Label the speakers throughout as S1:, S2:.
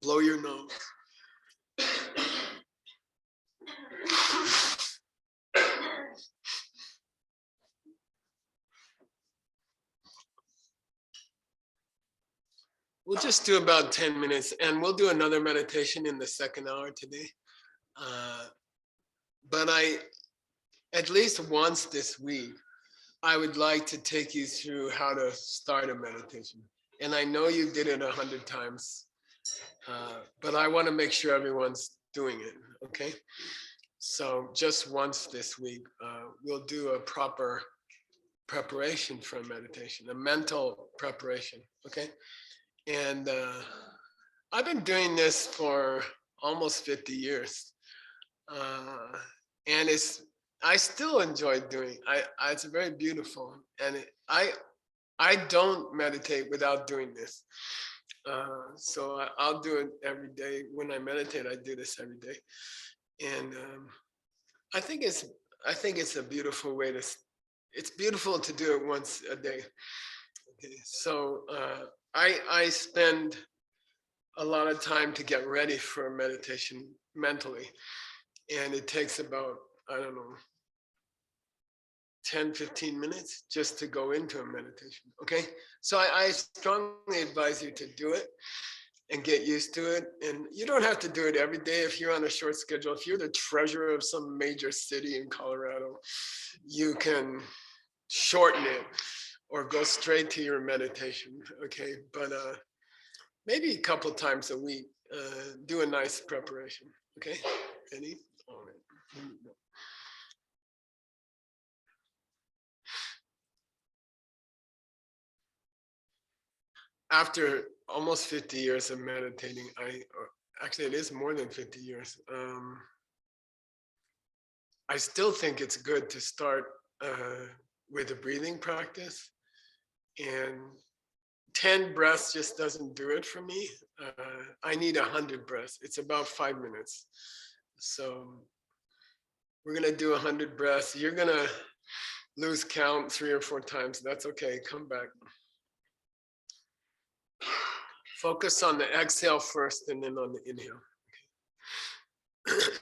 S1: Blow your nose. We'll just do about 10 minutes and we'll do another meditation in the second hour today. But at least once this week, I would like to take you through how to start a meditation. And I know you did it 100 times, but I want to make sure everyone's doing it, okay? So just once this week, we'll do a proper preparation for meditation, a mental preparation, okay? And I've been doing this for almost 50 years. And I still enjoy doing. It's very beautiful, and I don't meditate without doing this. So I'll do it every day. When I meditate, I do this every day, and I think it's a beautiful way to. It's beautiful to do it once a day. Okay, so I spend a lot of time to get ready for meditation mentally. And it takes about, I don't know, 10, 15 minutes just to go into a meditation. Okay. So I strongly advise you to do it and get used to it. And you don't have to do it every day if you're on a short schedule. If you're the treasurer of some major city in Colorado, you can shorten it or go straight to your meditation. Okay. But maybe a couple times a week, do a nice preparation. Okay. Ready? All right. After almost 50 years of meditating, actually it is more than 50 years. I still think it's good to start with a breathing practice, and 10 breaths just doesn't do it for me. I need 100 breaths. It's about 5 minutes. So we're gonna do 100 breaths. You're gonna lose count 3 or 4 times. That's okay. Come back. Focus on the exhale first and then on the inhale. Okay.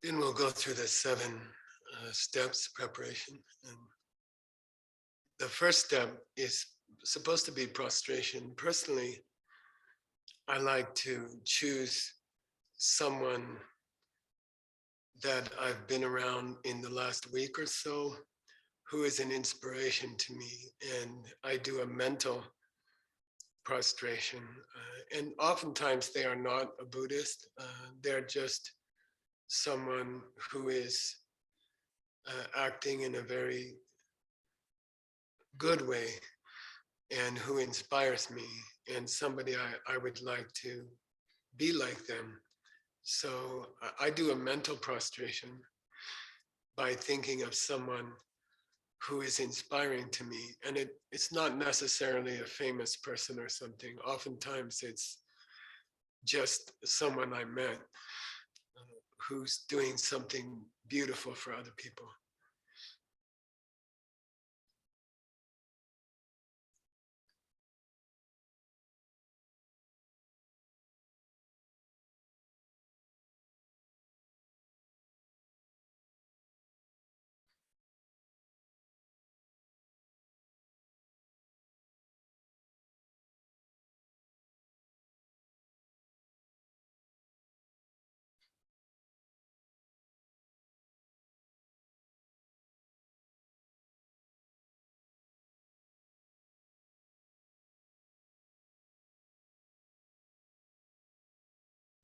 S1: Then we'll go through the 7 steps preparation. And the first step is supposed to be prostration. Personally, I like to choose someone that I've been around in the last week or so who is an inspiration to me. And I do a mental prostration. And oftentimes they are not a Buddhist, they're just someone who is acting in a very good way and who inspires me, and somebody I would like to be like them. So I do a mental prostration by thinking of someone who is inspiring to me. And it's not necessarily a famous person or something. Oftentimes it's just someone I met who's doing something beautiful for other people.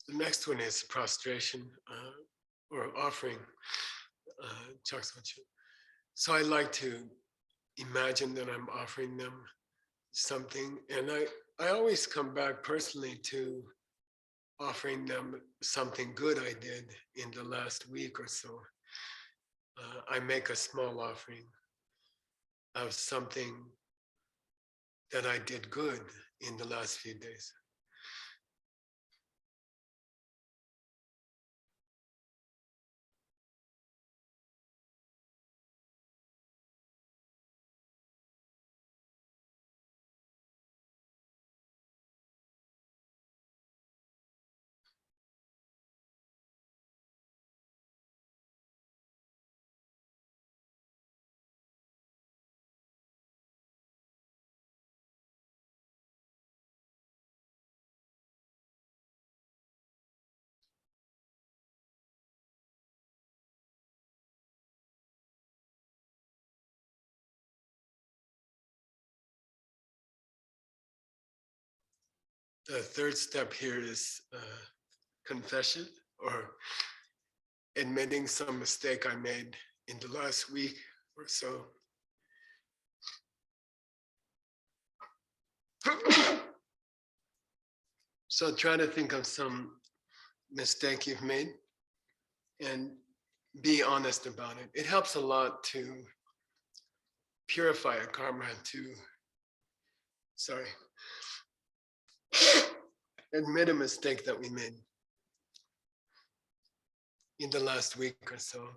S1: The next one is prostration or offering. So I like to imagine that I'm offering them something, and I always come back personally to offering them something good I did in the last week or so. I make a small offering of something that I did good in the last few days. The third step here is confession, or admitting some mistake I made in the last week or so. So try to think of some mistake you've made and be honest about it. It helps a lot to purify a karma, to, sorry, admit a mistake that we made in the last week or so.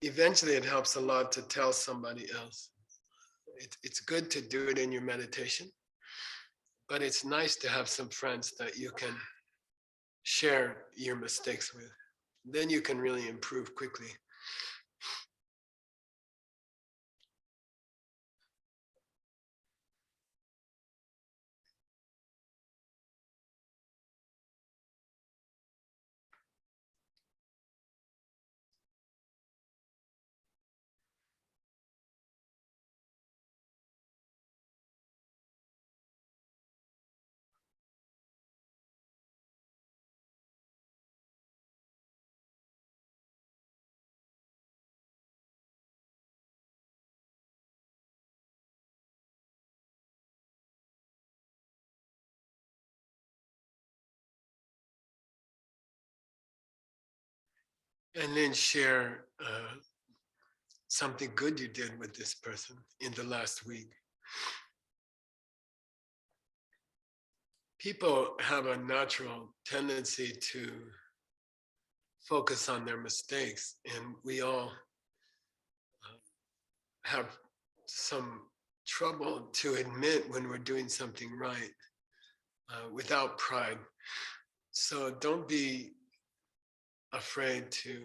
S1: Eventually, it helps a lot to tell somebody else. It's good to do it in your meditation, but it's nice to have some friends that you can share your mistakes with. Then you can really improve quickly. And then share something good you did with this person in the last week. People have a natural tendency to focus on their mistakes, and we all have some trouble to admit when we're doing something right without pride. So don't be afraid to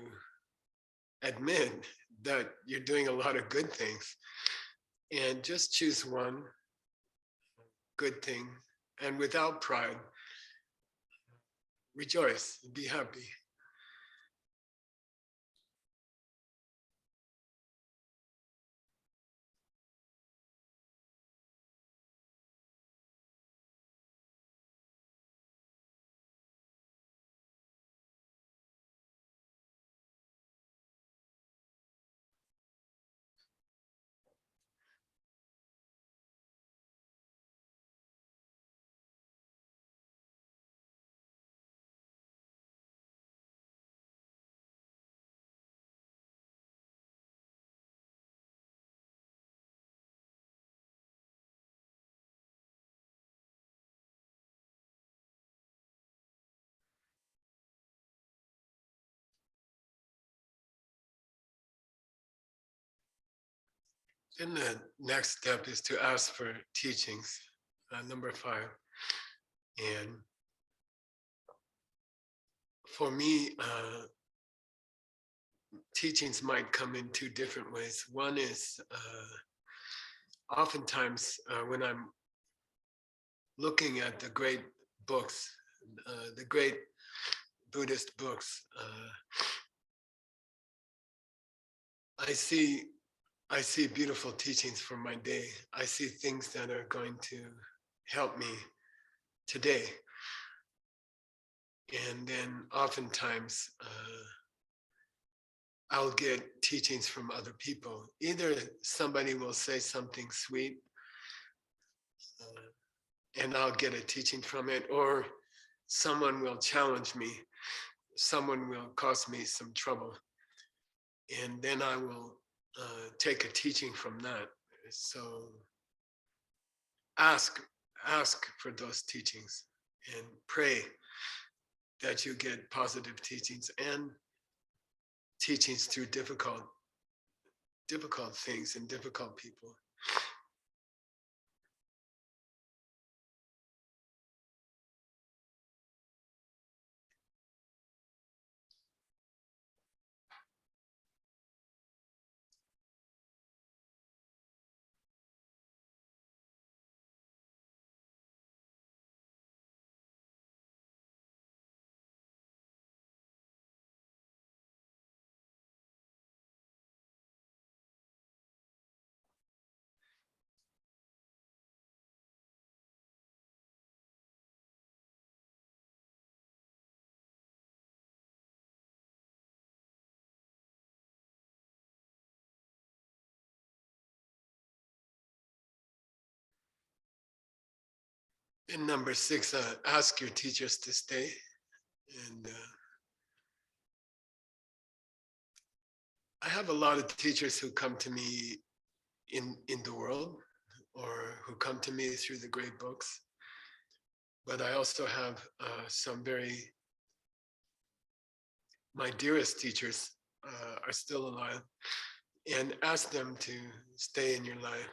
S1: admit that you're doing a lot of good things, and just choose one good thing, and without pride, rejoice, be happy. Then the next step is to ask for teachings, number 5. And for me, teachings might come in 2 different ways. One is oftentimes when I'm looking at the great books, the great Buddhist books, I see I see beautiful teachings for my day. I see things that are going to help me today. And then oftentimes I'll get teachings from other people. Either somebody will say something sweet and I'll get a teaching from it, or someone will challenge me, someone will cause me some trouble, and then I will take a teaching from that. So ask ask for those teachings and pray that you get positive teachings and teachings through difficult things and difficult people. And number 6, ask your teachers to stay. And I have a lot of teachers who come to me in the world, or who come to me through the great books. But I also have some my dearest teachers are still alive, and ask them to stay in your life.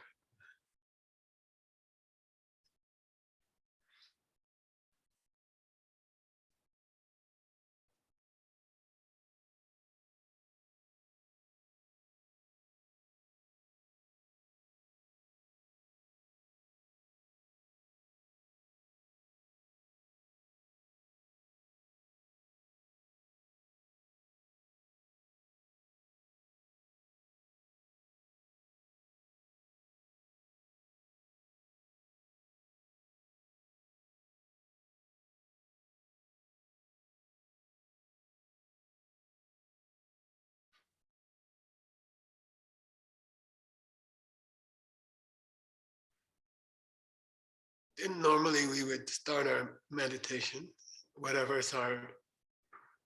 S1: And normally we would start our meditation, whatever is our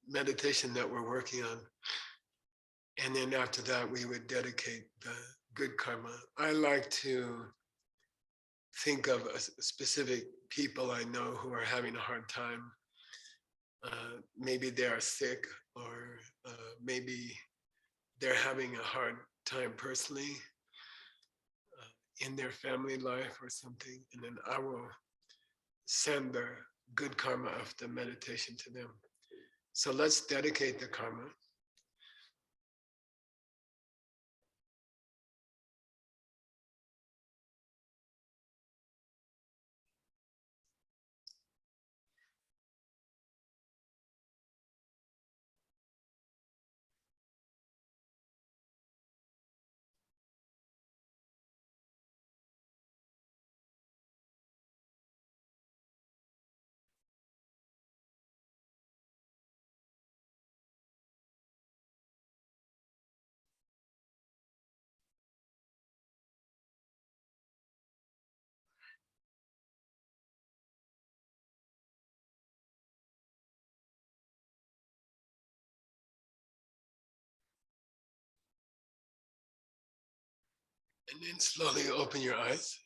S1: meditation that we're working on. And then after that, we would dedicate the good karma. I like to think of specific people I know who are having a hard time. Maybe they are sick, or maybe they're having a hard time personally in their family life or something. And then I will send good karma of the meditation to them. So let's dedicate the karma. And then slowly open your eyes.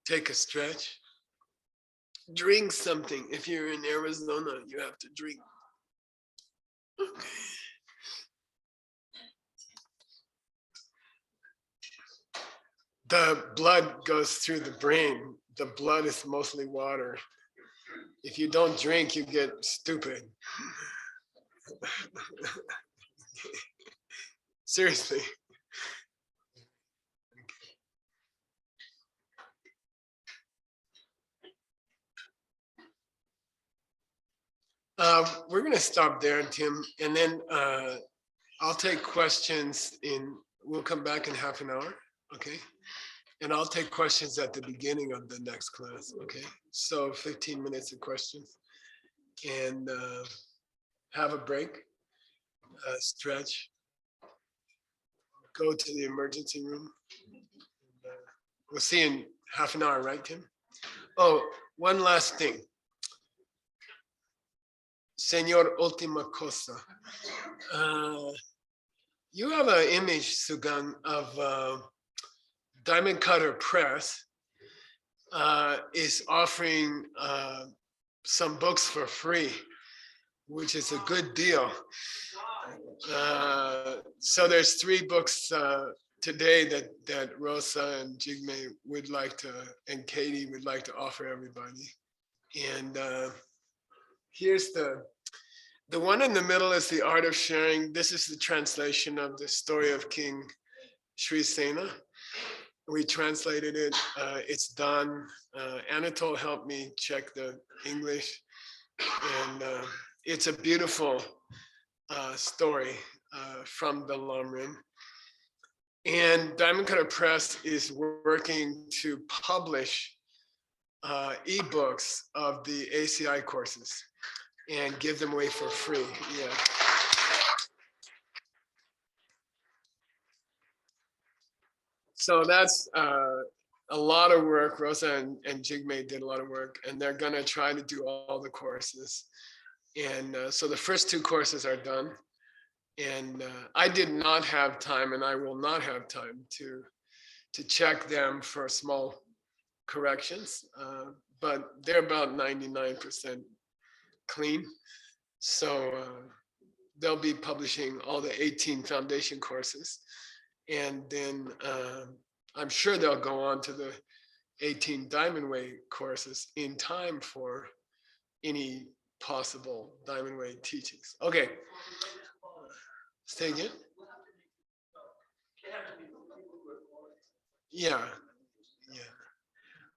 S1: Take a stretch. Drink something. If you're in Arizona, you have to drink. Okay. The blood goes through the brain. The blood is mostly water. If you don't drink, you get stupid. Seriously. We're going to stop there, Tim, and then I'll take questions we'll come back in half an hour, okay? And I'll take questions at the beginning of the next class, okay? So 15 minutes of questions. And have a break, stretch, go to the emergency room. We'll see you in half an hour, right, Tim? Oh, one last thing. Señor Última Cosa. You have an image, Sugan, of Diamond Cutter Press is offering some books for free, which is a good deal. So there's 3 books today that Rosa and Jigme would like to, and Katie would like to offer everybody. And here's the one in the middle is The Art of Sharing. This is the translation of the story of King Sri Sena. We translated it. It's done. Anatole helped me check the English. And it's a beautiful story from the Lamrim. And Diamond Cutter Press is working to publish ebooks of the ACI courses and give them away for free. Yeah. So that's a lot of work. Rosa and Jigme did a lot of work, and they're gonna try to do all the courses. And so the first 2 courses are done. And I did not have time, and I will not have time to check them for small corrections, but they're about 99% clean. So they'll be publishing all the 18 foundation courses. And then I'm sure they'll go on to the 18 Diamond Way courses in time for any possible Diamond Way teachings. Okay. Say again? Yeah. Yeah.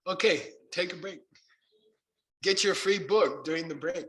S1: Okay, take a break. Get your free book during the break.